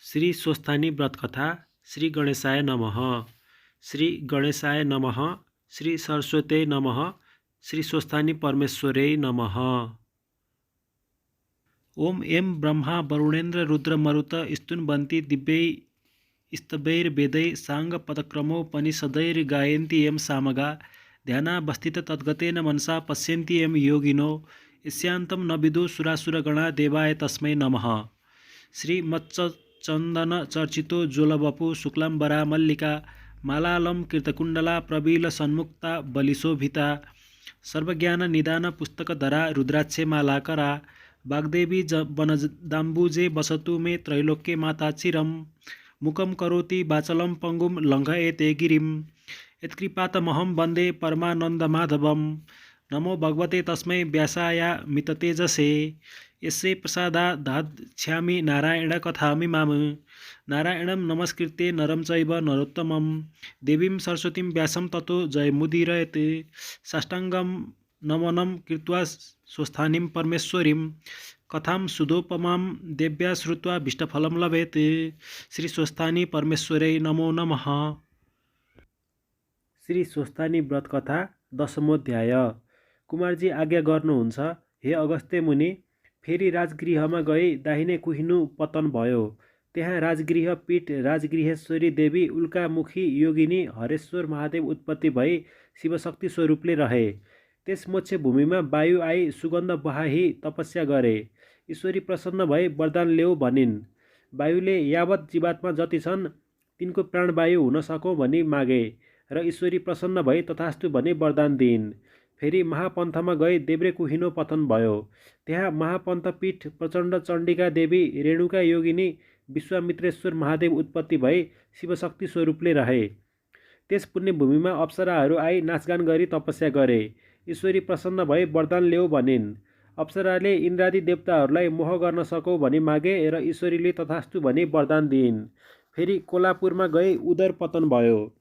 श्री स्वस्थानी व्रत कथा। श्री गणेशाय नमः। श्री गणेशाय नमः। श्री सरस्वती नमः। श्री स्वस्थानी परमेश्वरे नमः। Om am Brahma वरुणेन्द्र Rudra Marut स्तुन्वन्ति दिव्यै स्तवैर्वेदै साङ्गपदक्रमोपनिषदैर्गायन्ति am सामगा ध्यानावस्थित तद्गतेन मनसा पश्यन्ति एम योगिनो यस्यान्तं न विदु सुरासुरगणा देवाय तस्मै नमः। श्री मच्चन्दन चर्चितो ज्वलवपु शुक्लाम्बरा मल्लिका मालालम कीर्तकुण्डला प्रबील सन्मुक्ता बलिशोभिता सर्वज्ञान निदान पुस्तकधरा रुद्राक्षे मालाकरा वाग्देवी वनदाम्बुजे वसतु मे त्रैलोक्ये माता चिरं मुखं करोति वाचलं पंगुं लङ्घयेते गिरिं यत्कृपातमहं वन्दे परमानन्दमाधवं। नमो भगवते तस्मै व्यासायामिततेजसे यस्य प्रसादादाध्यामि नारायण कथामिमाम्। नारायणं नमस्कृत्य नरं चैव नरोत्तमं देवीं सरस्वतीं व्यासं ततो जयमुदीरयेत्। साष्टाङ्गं नमनं कृत्वा स्वस्थानीं परमेश्वरीं कथां सुधोपमां देव्या श्रुत्वा भीष्टफलं लभेत्। श्री स्वस्थानी परमेश्वरै नमो नमः। श्री स्वस्थानी व्रत कथा दशमोध्याय। कुमारजी आज्ञा गर्नुहुन्छ, हे अगस्त्य मुनि, फेरि राजगृहमा गई दाहिने कुहिनु पतन भयो। त्यहाँ राजगृह पीठ राजगृहेश्वरी देवी उल्कामुखी योगिनी हरेश्वर महादेव उत्पत्ति भई शिवशक्ति स्वरूपले रहे। त्यस मोक्ष भूमिमा वायु आई सुगन्ध बहाई तपस्या गरे। ईश्वरी प्रसन्न भई वरदान ल्याऊ भनिन्। वायुले यावत जीवात्मा जति छन् तिनको प्राणवायु हुन सकौँ भनी मागे र ईश्वरी प्रसन्न भई तथास्तु भनी वरदान दिइन्। फेरि महापन्थमा गई देब्रे कुहिनो पतन भयो। त्यहाँ महापन्थ पीठ प्रचण्ड चण्डिका देवी रेणुका योगिनी विश्वामित्रेश्वर महादेव उत्पत्ति भई शिवशक्ति स्वरूपले रहे। त्यस पुण्यभूमिमा अप्सराहरू आई नाचगान गरी तपस्या गरे। ईश्वरी प्रसन्न भई वरदान ल्याऊ भनिन्। अप्सराले इन्द्रादि देवताहरूलाई मोह गर्न सकौ भनी मागे र ईश्वरीले तथास्तु भनी वरदान दिइन्। फेरि कोलापुरमा गई उदर पतन भयो।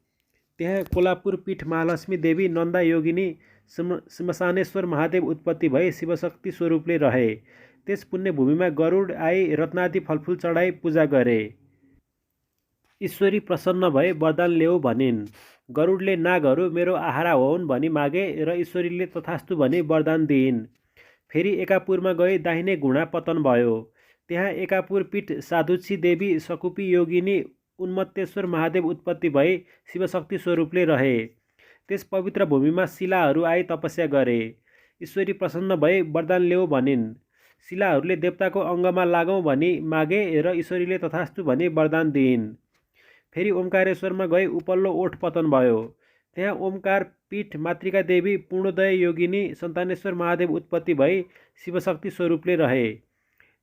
त्यहाँ कोलापुर पीठ महालक्ष्मी देवी नन्दा योगिनी श्मशानेश्वर महादेव उत्पत्ति भई शिवशक्ति स्वरूपले रहे। त्यस पुण्यभूमिमा गरुड आई रत्नादि फलफुल चढाई पूजा गरे। ईश्वरी प्रसन्न भई वरदान ल्याऊ भनिन्। गरुडले नागहरू मेरो आहारा होउन् भनी मागे र ईश्वरीले तथास्तु भनी वरदान दिइन्। फेरि एकापुरमा गई दाहिने घुँडा पतन भयो। त्यहाँ एकापुर पीठ साधुक्षी देवी सकुपी योगिनी उन्मत्तेश्वर महादेव उत्पत्ति भई शिवशक्ति स्वरूपले रहे। त्यस पवित्र भूमिमा शिलाहरू आई तपस्या गरे। ईश्वरी प्रसन्न भई वरदान ल्याऊ भनिन्। शिलाहरूले देवताको अङ्गमा लागौँ भनी मागे र ईश्वरीले तथास्तु भनी वरदान दिइन्। फेरि ओमकारेश्वरमा गई उपल्लो ओठ पतन भयो। त्यहाँ ओमकार पीठ मातृका देवी पूर्णोदय योगिनी सन्तानेश्वर महादेव उत्पत्ति भई शिवशक्ति स्वरूपले रहे।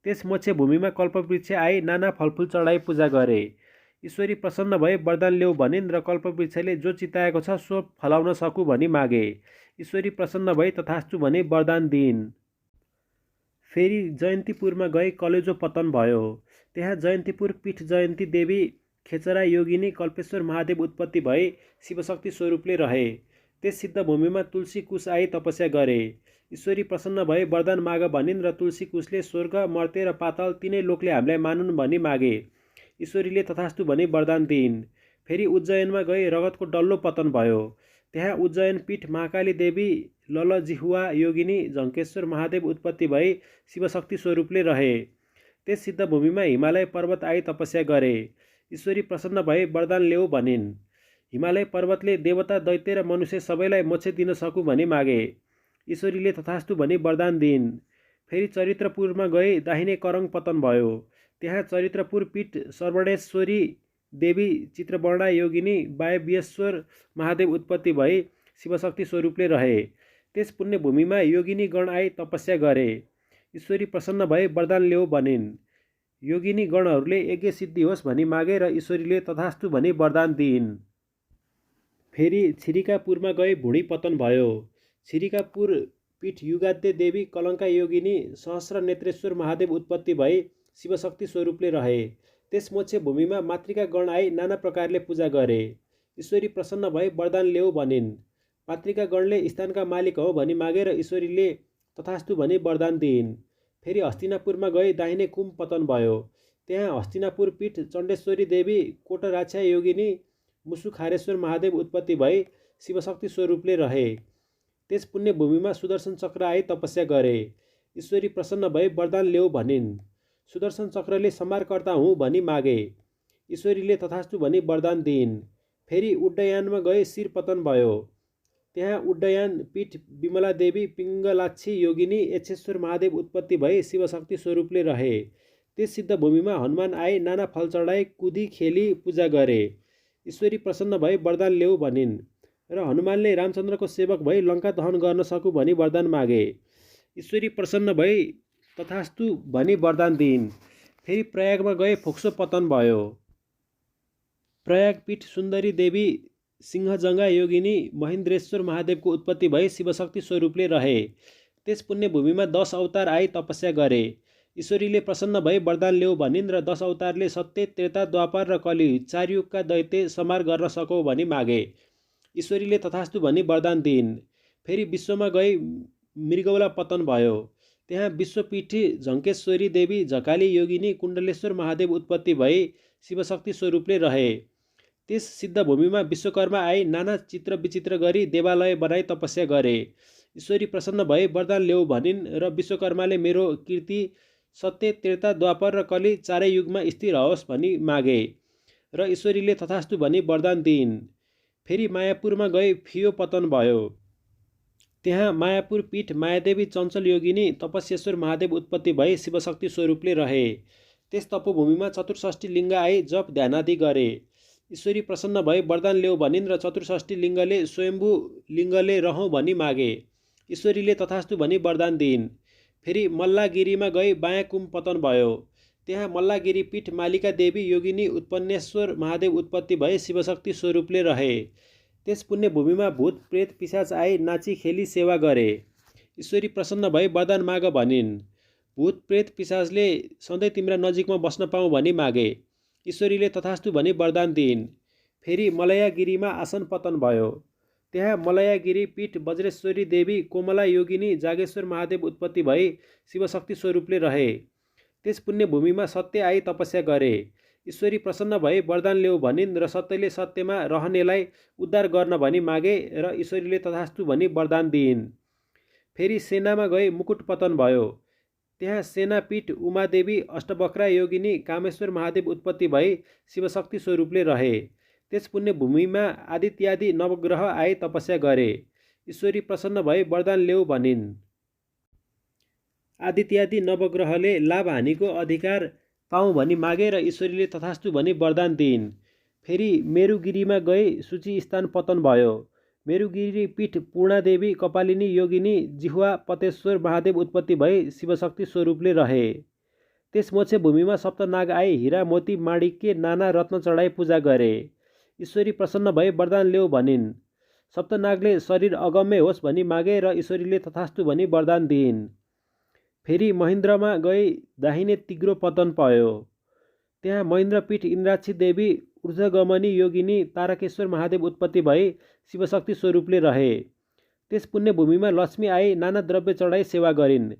त्यस मोक्ष भूमिमा कल्पवृक्ष आई नाना फलफुल चढाई पूजा गरे। ईश्वरी प्रसन्न भई वरदान ल्याऊ भनिन् र कल्पवृक्षले जो चिताएको छ सो फलाउन सकु भनी मागे। ईश्वरी प्रसन्न भई तथास्तु भनी वरदान दिइन्। फेरि जयन्तीपुरमा गई कलेजो पतन भयो। त्यहाँ जयन्तीपुर पीठ जयन्ती देवी खेचरा योगिनी कल्पेश्वर महादेव उत्पत्ति भई शिवशक्ति स्वरूपले रहे। त्यस सिद्ध भूमिमा तुलसी कुश आई तपस्या गरे। ईश्वरी प्रसन्न भई वरदान माग भनिन् र तुलसी कुशले स्वर्ग मर्ते र पाताल तीनै लोकले हामीलाई मानुन् भनी मागे। ईश्वरीले तथास्तु भनी वरदान दिइन्। फेरि उज्जैनमा गई रगतको डल्लो पतन भयो। त्यहाँ उज्जैन पीठ महाकाली देवी ललजिह्वा योगिनी झङ्केश्वर महादेव उत्पत्ति भई शिवशक्ति स्वरूपले रहे। त्यस सिद्ध भूमिमा हिमालय पर्वत आई तपस्या गरे। ईश्वरी प्रसन्न भई वरदान ल्याऊ भनिन्। हिमालय पर्वतले देवता दैत्य र मनुष्य सबैलाई मोक्ष दिन सकु भनी मागे। ईश्वरीले तथास्तु भनी वरदान दिइन्। फेरि चरित्रपुरमा गई दाहिने करङ पतन भयो। त्यहाँ चरित्रपुर पीठ सर्वणेश्वरी देवी चित्रवर्णा योगिनी वायव्येश्वर महादेव उत्पत्ति भई शिवशक्ति स्वरूपले रहे। त्यस पुण्यभूमिमा योगिनी गण आई तपस्या गरे। ईश्वरी प्रसन्न भई वरदान ल्याऊ भनिन्। योगिनी गणहरूले यज्ञ सिद्धि होस् भनी मागे र ईश्वरीले तथास्तु भनी वरदान दिइन्। फेरि छिरिकापुरमा गई भुँडी पतन भयो। छिरिकापुर पीठ युगाद्य देवी कलङ्का योगिनी सहस्र नेत्रेश्वर महादेव उत्पत्ति भई शिवशक्ति स्वरूपले रहे। त्यस मोक्ष भूमिमा मातृका गण आई नाना प्रकारले पूजा गरे। ईश्वरी प्रसन्न भई वरदान ल्याऊ भनिन्। मातृका गणले स्थानका मालिक हो भनी मागे र ईश्वरीले तथास्तु भनी वरदान दिइन्। फेरि हस्तिनापुरमा गई दाहिने कुम पतन भयो। त्यहाँ हस्तिनापुर पीठ चण्डेश्वरी देवी कोटराक्षा योगिनी मुसुखारेश्वर महादेव उत्पत्ति भई शिवशक्ति स्वरूपले रहे। त्यस पुण्यभूमिमा सुदर्शन चक्र आई तपस्या गरे। ईश्वरी प्रसन्न भई वरदान ल्याऊ भनिन्। सुदर्शन चक्रले संहारकर्ता हुँ भनी मागे। ईश्वरीले तथास्तु भनी वरदान दिइन्। फेरि उड्डयनमा गए शिर पतन भयो। त्यहाँ उड्डयन पीठ विमला देवी पिङ्गलाक्षी योगिनी यक्षेश्वर महादेव उत्पत्ति भई शिवशक्ति स्वरूपले रहे। त्यस सिद्ध भूमिमा हनुमान आई नाना फल चढाई कुदी खेली पूजा गरे। ईश्वरी प्रसन्न भई वरदान ल्याऊ भनिन् र हनुमानले रामचन्द्रको सेवक भई लङ्का दहन गर्न सकु भनी वरदान मागे। ईश्वरी प्रसन्न भई तथास्तु भनी वरदान दिइन्। फेरि प्रयागमा गए फोक्सो पतन भयो। प्रयागपीठ सुन्दरी देवी सिंहजङ्गा योगिनी महेन्द्रेश्वर महादेवको उत्पत्ति भई शिवशक्ति स्वरूपले रहे। त्यस पुण्यभूमिमा 10 अवतार आई तपस्या गरे। ईश्वरीले प्रसन्न भई वरदान ल्याऊ भनिन् र 10 अवतारले सत्य त्रेता द्वापर र कली 4 युगका दैत्य संहार गर्न सकौ भनी मागे। ईश्वरीले तथास्तु भनी वरदान दिइन्। फेरि विश्वमा गई मृगौला पतन भयो। त्यहाँ विश्वपीठी झङ्केश्वरी देवी झकाली योगिनी कुण्डलेश्वर महादेव उत्पत्ति भई शिवशक्ति स्वरूपले रहे। त्यस सिद्ध भूमिमा विश्वकर्मा आई नाना चित्र विचित्र गरी देवालय बनाई तपस्या गरे। ईश्वरी प्रसन्न भई वरदान ल्याऊ भनिन् र विश्वकर्माले मेरो कीर्ति सत्य त्रेता द्वापर र कली 4 युगमा स्थिर होस् भनी मागे र ईश्वरीले तथास्तु भनी वरदान दिइन्। फेरि मायापुरमा गई फियो पतन भयो। त्यहाँ मायापुर पीठ मायादेवी चञ्चल योगिनी तपस्येश्वर महादेव उत्पत्ति भई शिवशक्ति स्वरूपले रहे। त्यस तपोभूमिमा 64 लिङ्ग आई जप ध्यानादि गरे। ईश्वरी प्रसन्न भई वरदान ल्याऊ भनिन् र 64 लिङ्गले स्वयम्भू लिङ्गले रहौँ भनी मागे। ईश्वरीले तथास्तु भनी वरदान दिइन्। फेरि मल्लागिरीमा गई बायाँ पतन भयो। त्यहाँ मल्लागिरी पीठ मालिका देवी योगिनी उत्पन्नेश्वर महादेव उत्पत्ति भई शिवशक्ति स्वरूपले रहे। त्यस पुण्यभूमिमा भूत प्रेत पिशाच आई नाची खेली सेवा गरे। ईश्वरी प्रसन्न भई वरदान माग भनिन्। भूत प्रेत पिशाचले सधैँ तिम्रा नजिकमा बस्न पाऊँ भनी मागे। ईश्वरीले तथास्तु भनी वरदान दिइन्। फेरि मलयागिरीमा आसन पतन भयो। त्यहाँ मलयागिरी पीठ वज्रेश्वरी देवी कोमला योगिनी जागेश्वर महादेव उत्पत्ति भई शिवशक्ति स्वरूपले रहे। त्यस पुण्यभूमिमा सत्य आई तपस्या गरे। ईश्वरी प्रसन्न भई वरदान ल्याऊ भनिन् र सत्यले सत्यमा रहनेलाई उद्धार गर्न भनी मागे र ईश्वरीले तथास्तु भनी वरदान दिइन्। फेरि सेनामा गई मुकुट पतन भयो। त्यहाँ सेनापीठ उमादेवी अष्टवक्रा योगिनी कामेश्वर महादेव उत्पत्ति भई शिवशक्ति स्वरूपले रहे। त्यस पुण्यभूमिमा आदित्यादि नवग्रह आई तपस्या गरे। ईश्वरी प्रसन्न भई वरदान ल्याऊ भनिन्। आदित्यादि नवग्रहले लाभ हानिको अधिकार पाऊँ भनी मागे र ईश्वरीले तथास्तु भनी वरदान दिइन्। फेरि मेरुगिरीमा गई सूची स्थान पतन भयो। मेरुगिरी पीठ पूर्णादेवी कपालिनी योगिनी जिह्वा पतेश्वर महादेव उत्पत्ति भई शिवशक्ति स्वरूपले रहे। त्यस मोक्ष भूमिमा सप्तनाग आई हीरा मोती माणिक्य नाना रत्न चढाई पूजा गरे। ईश्वरी प्रसन्न भई वरदान ल्याऊ भनिन्। सप्तनागले शरीर अगम्य होस् भनी मागे र ईश्वरीले तथास्तु भनी वरदान दिइन्। फेरि महेन्द्रमा गई दाहिने तिग्रो पतन भयो। त्यहाँ महेन्द्रपीठ इन्द्राक्षी देवी ऊर्ध्वगमनी योगिनी तारकेश्वर महादेव उत्पत्ति भई शिवशक्ति स्वरूपले रहे। त्यस पुण्यभूमिमा लक्ष्मी आई नाना द्रव्य चढाई सेवा गरिन्।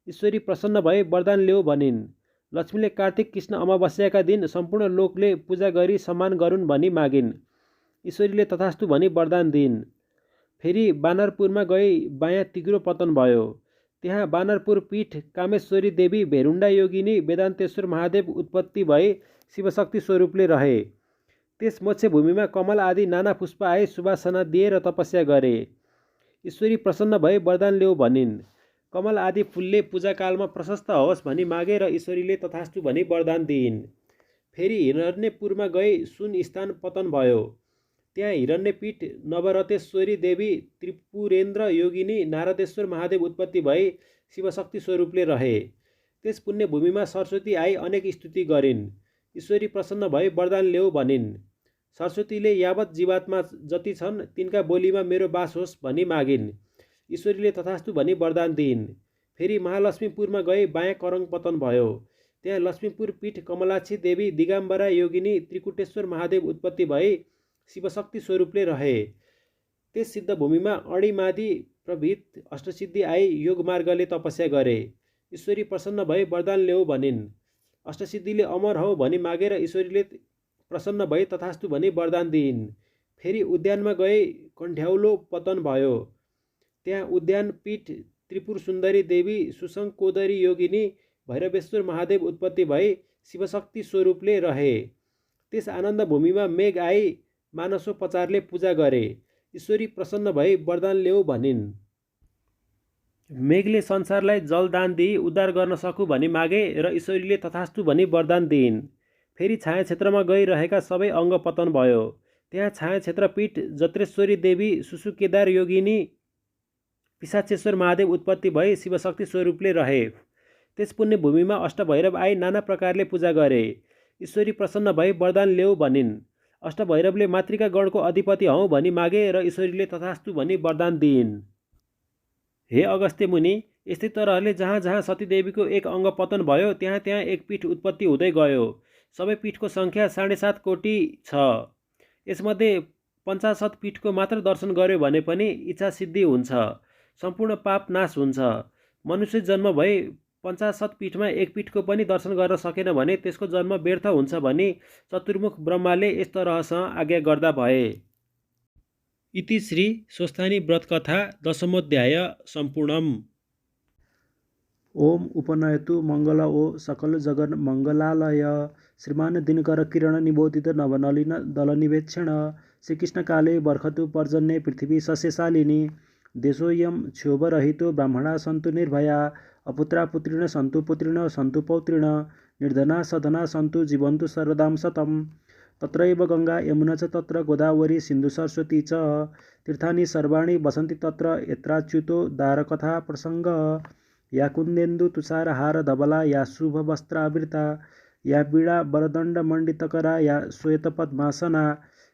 ईश्वरी प्रसन्न भई वरदान ल्याऊ भनिन्। लक्ष्मीले कार्तिक कृष्ण अमावस्याका दिन सम्पूर्ण लोकले पूजा गरी सम्मान गरून् भनी मागिन्। ईश्वरीले तथास्तु भनी वरदान दिइन्। फेरि बानरपुरमा गई बायाँ तिग्रो पतन भयो। त्यहाँ बानरपुर पीठ कामेश्वरी देवी भेरुण्डा योगिनी वेदान्तेश्वर महादेव उत्पत्ति भई शिवशक्ति स्वरूपले रहे। त्यस मोक्ष भूमिमा कमल आदि नाना पुष्प आई सुवासना दिए र तपस्या गरे। ईश्वरी प्रसन्न भई वरदान ल्याऊ भनिन्। कमल आदि फुलले पूजाकालमा प्रशस्त होस् भनी मागे र ईश्वरीले तथास्तु भनी वरदान दिइन्। फेरि हिरण्यपुरमा गई सुन स्थान पतन भयो। त्यहाँ हिरण्यपीठ नवरतेश्वरी देवी त्रिपुरेन्द्र योगिनी नारदेश्वर महादेव उत्पत्ति भई शिवशक्ति स्वरूपले रहे। त्यस पुण्यभूमिमा सरस्वती आई अनेक स्तुति गरिन्। ईश्वरी प्रसन्न भई वरदान ल्याऊ भनिन्। सरस्वतीले यावत जीवात्मा जति छन् तिनका बोलीमा मेरो बास होस् भनी मागिन्। ईश्वरीले तथास्तु भनी वरदान दिइन्। फेरि महालक्ष्मीपुरमा गई बायाँ करङ पतन भयो। त्यहाँ लक्ष्मीपुर पीठ कमलाक्षी देवी दिगम्बरा योगिनी त्रिकुटेश्वर महादेव उत्पत्ति भई शिवशक्ति स्वरूपले रहे। त्यस सिद्ध भूमिमा अणिमादि प्रभृत अष्टसिद्धि आई योग मार्गले तपस्या गरे। ईश्वरी प्रसन्न भई वरदान ल्याऊ भनिन्। अष्टसिद्धिले अमर हौ भनी मागेर ईश्वरीले प्रसन्न भई तथास्तु भनी वरदान दिइन्। फेरि उद्यानमा गए कण्ठ्याउलो पतन भयो। त्यहाँ उद्यान पीठ त्रिपुर सुन्दरी देवी सुसङ्कोदरी योगिनी भैरवेश्वर महादेव उत्पत्ति भई शिवशक्ति स्वरूपले रहे। त्यस आनन्द भूमिमा मेघ आई मानसोपचारले पूजा गरे। ईश्वरी प्रसन्न भई वरदान ल्याऊ भनिन्। मेघले संसारलाई जल दान दिई उद्धार गर्न सकु भनी मागे र ईश्वरीले तथास्तु भनी वरदान दिइन्। फेरि छाया क्षेत्रमा गइरहेका सबै अङ्ग पतन भयो। त्यहाँ छाया क्षेत्र पीठ जत्रेश्वरी देवी सुसुकेदार योगिनी पिशाचेश्वर महादेव उत्पत्ति भई शिवशक्ति स्वरूपले रहे। त्यस पुण्य भूमिमा अष्टभैरव आई नाना प्रकारले पूजा गरे। ईश्वरी प्रसन्न भई वरदान ल्याऊ भनिन्। अष्टभैरवले मातृका गणको अधिपति हौ भनी मागे र ईश्वरीले तथास्तु भनी वरदान दिइन्। हे अगस्त्य मुनि, यस्तै तरहले जहाँ जहाँ सतीदेवीको एक अङ्ग पतन भयो त्यहाँ त्यहाँ एक पीठ उत्पत्ति हुँदै गयो। सबै पीठको सङ्ख्या 7.5 कोटी छ। यसमध्ये 50 पीठको मात्र दर्शन गर्यो भने पनि इच्छा सिद्धि हुन्छ, सम्पूर्ण पाप नाश हुन्छ। मनुष्य जन्म भई 50 पीठमा एक पीठको पनि दर्शन गर्न सकेन भने त्यसको जन्म व्यर्थ हुन्छ भनी चतुर्मुख ब्रह्माले यस तरहसँग आज्ञा गर्दा भए। इति श्री स्वस्थानी व्रतकथा दशमोऽध्याय सम्पूर्णम्। ओम उपनयतु मंगल ओ सकल जगन मंगलालय श्रीमान दिनकर किरण निबोधित नवनलिन दलनिवेक्षण श्रीकृष्ण काले बर्खतु पर्जन्ये पृथ्वी सस्यशालिनी देशोऽयं क्षोभरहितो ब्राह्मणा सन्तु निर्भया अपुत्रा पुत्रिण सन्तु पुत्रिण सन्तु पौत्रिण निर्धना सधना सन्तु जीवन्तु सर्वदां शतम्। तत्रैव गंगा यमुना च तत्र गोदावरी सिन्धु सरस्वती च तीर्थानि सर्वाणि वसन्ति तत्र यत्राच्युतो दारकथा प्रसंग या कुन्देन्दु तुषारहार धवला या शुभवस्त्रावृता या वीणा वरदंड मंडितकरा या श्वेतपद्मासना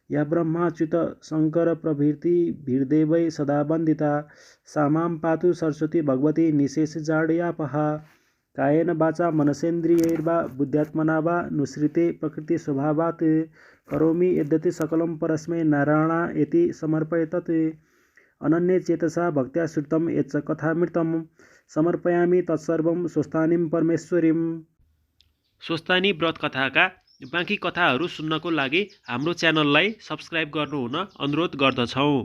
या ब्रह्माच्युत शंकर प्रभृति भीर्देवै सदा वंदिता सा मां पातु सरस्वती भगवती निशेषजाड्यापहा कायेन वाचा मनसेन्द्रियैर्वा बुद्ध्यात्मना वा नुसृते प्रकृति स्वभावात् करोमि यद्यत् सकलं परस्मै नारायणायेति समर्पयेत् अनन्ये चेतसा भक्त्या श्रुतं यच्च कथामृतं समर्पयामि तत्सर्वं स्वस्थानीं परमेश्वरीं। स्वस्थानी व्रत कथाका बाँकी कथाहरू सुन्नको लागि हाम्रो च्यानललाई सब्स्क्राइब गर्नुहुन अनुरोध गर्दछौँ।